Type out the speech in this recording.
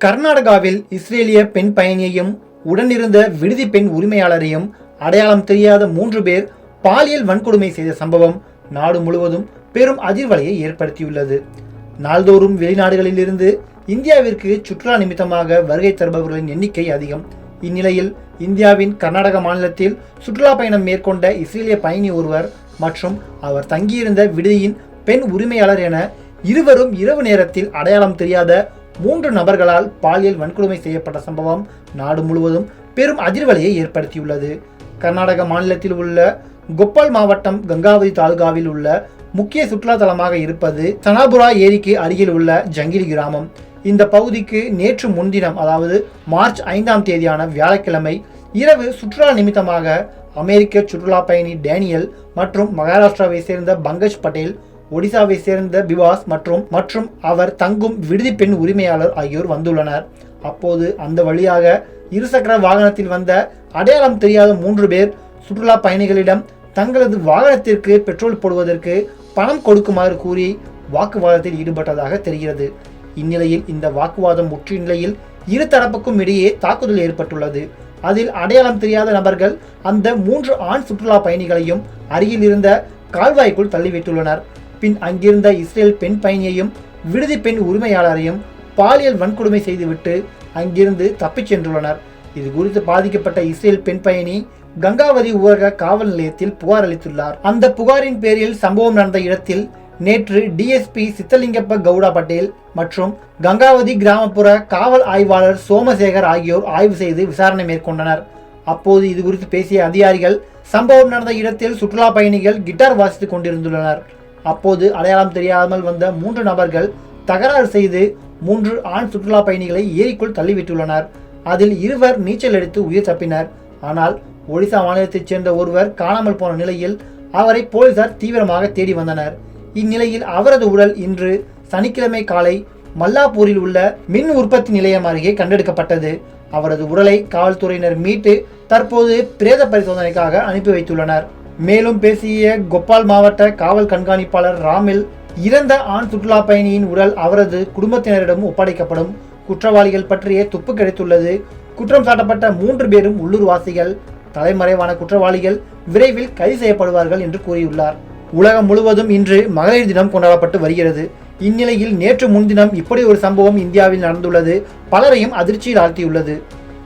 கர்நாடகாவில் இஸ்ரேலிய பெண் பயணியையும் உடனிருந்த விடுதி பெண் உரிமையாளரையும் அடையாளம் தெரியாத 3 பேர் பாலியல் வன்கொடுமை செய்த சம்பவம் நாடு முழுவதும் பெரும் அதிர்வலையை ஏற்படுத்தியுள்ளது. நாள்தோறும் வெளிநாடுகளிலிருந்து இந்தியாவிற்கு சுற்றுலா நிமித்தமாக வருகை தருபவர்களின் எண்ணிக்கை அதிகம். இந்நிலையில் இந்தியாவின் கர்நாடக மாநிலத்தில் சுற்றுலா பயணம் மேற்கொண்ட இஸ்ரேலிய பயணி ஒருவர் மற்றும் அவர் தங்கியிருந்த விடுதியின் பெண் உரிமையாளர் என இருவரும் இரவு நேரத்தில் அடையாளம் தெரியாத 3 நபர்களால் பாலியல் வன்கொடுமை செய்யப்பட்ட சம்பவம் நாடு முழுவதும் பெரும் அதிர்வலையை ஏற்படுத்தியுள்ளது. கர்நாடக மாநிலத்தில் உள்ள கொப்பால் மாவட்டம் கங்காவதி தாலுகாவில் உள்ள முக்கிய சுற்றுலா தலமாக இருப்பது சனாபுரா ஏரிக்கு அருகில் உள்ள ஜங்கிரி கிராமம். இந்த பகுதிக்கு நேற்று முன்தினம் அதாவது மார்ச் 5ஆம் தேதியான வியாழக்கிழமை இரவு சுற்றுலா நிமித்தமாக அமெரிக்க சுற்றுலா பயணி டேனியல் மற்றும் மகாராஷ்டிராவை சேர்ந்த பங்கஜ் பட்டேல், ஒடிசாவை சேர்ந்த பிவாஸ் மற்றும் அவர் தங்கும் விடுதி பெண் உரிமையாளர் ஆகியோர் வந்துள்ளனர். அப்போது அந்த வழியாக இருசக்கர வாகனத்தில் வந்த அடையாளம் தெரியாத 3 பேர் சுற்றுலா பயணிகளிடம் தங்களது வாகனத்திற்கு பெட்ரோல் போடுவதற்கு பணம் கொடுக்குமாறு கூறி வாக்குவாதத்தில் ஈடுபட்டதாக தெரிகிறது. இந்நிலையில் இந்த வாக்குவாதம் முற்றிய நிலையில் இரு தரப்புக்கும் இடையே தாக்குதல் ஏற்பட்டுள்ளது. அதில் அடையாளம் தெரியாத நபர்கள் அந்த 3 ஆண் சுற்றுலா பயணிகளையும் அருகில் இருந்த கால்வாய்க்குள் தள்ளிவிட்டுள்ளனர். பின் அங்கிருந்த இஸ்ரேல் பெண் பயணியையும் விடுதி பெண் உரிமையாளரையும் பாலியல் வன்கொடுமை செய்துவிட்டு அங்கிருந்து தப்பிச் சென்றுள்ளனர். இது குறித்து பாதிக்கப்பட்ட இஸ்ரேல் பெண் பயணி கங்காவதி ஊரக காவல் நிலையத்தில் புகார் அளித்துள்ளார். அந்த புகாரின் பேரில் சம்பவம் நடந்த இடத்தில் நேற்று டிஎஸ்பி சித்தலிங்கப்ப கவுடா பட்டேல் மற்றும் கங்காவதி கிராமப்புற காவல் ஆய்வாளர் சோமசேகர் ஆகியோர் ஆய்வு செய்து விசாரணை மேற்கொண்டனர். அப்போது இது குறித்து பேசிய அதிகாரிகள், சம்பவம் நடந்த இடத்தில் சுற்றுலா பயணிகள் கிட்டார் வாசித்துக் கொண்டிருந்துள்ளனர். அப்போது அடையாளம் தெரியாமல் வந்த 3 நபர்கள் தகராறு செய்து 3 ஆண் சுற்றுலா பயணிகளை ஏரிக்குள் தள்ளிவிட்டுள்ளனர். அதில் 2 நீச்சல் அடித்து உயிர் தப்பினர். ஆனால் ஒடிசா மாநிலத்தைச் சேர்ந்த ஒருவர் காணாமல் போன நிலையில் அவரை போலீசார் தீவிரமாக தேடி வந்தனர். இந்நிலையில் அவரது உடல் இன்று சனிக்கிழமை காலை மல்லாப்பூரில் உள்ள மின் உற்பத்தி நிலையம் அருகே கண்டெடுக்கப்பட்டது. அவரது உடலை காவல்துறையினர் மீட்டு தற்போது பிரேத பரிசோதனைக்காக அனுப்பி வைத்துள்ளனர். மேலும் பேசிய கொப்பால் மாவட்ட காவல் கண்காணிப்பாளர் ராமில், இறந்த ஆண் சுற்றுலா பயணியின் உடல் அவரது குடும்பத்தினரிடம் ஒப்படைக்கப்படும். குற்றவாளிகள் பற்றிய துப்பு கிடைத்துள்ளது. குற்றம் சாட்டப்பட்ட 3 பேரும் உள்ளூர்வாசிகள். தலைமறைவான குற்றவாளிகள் விரைவில் கைது செய்யப்படுவார்கள் என்று கூறியுள்ளார். உலகம் முழுவதும் இன்று மகளிர் தினம் கொண்டாடப்பட்டு வருகிறது. இந்நிலையில் நேற்று முன்தினம் இப்படி ஒரு சம்பவம் இந்தியாவில் நடந்துள்ளது பலரையும் அதிர்ச்சியில் ஆழ்த்தியுள்ளது.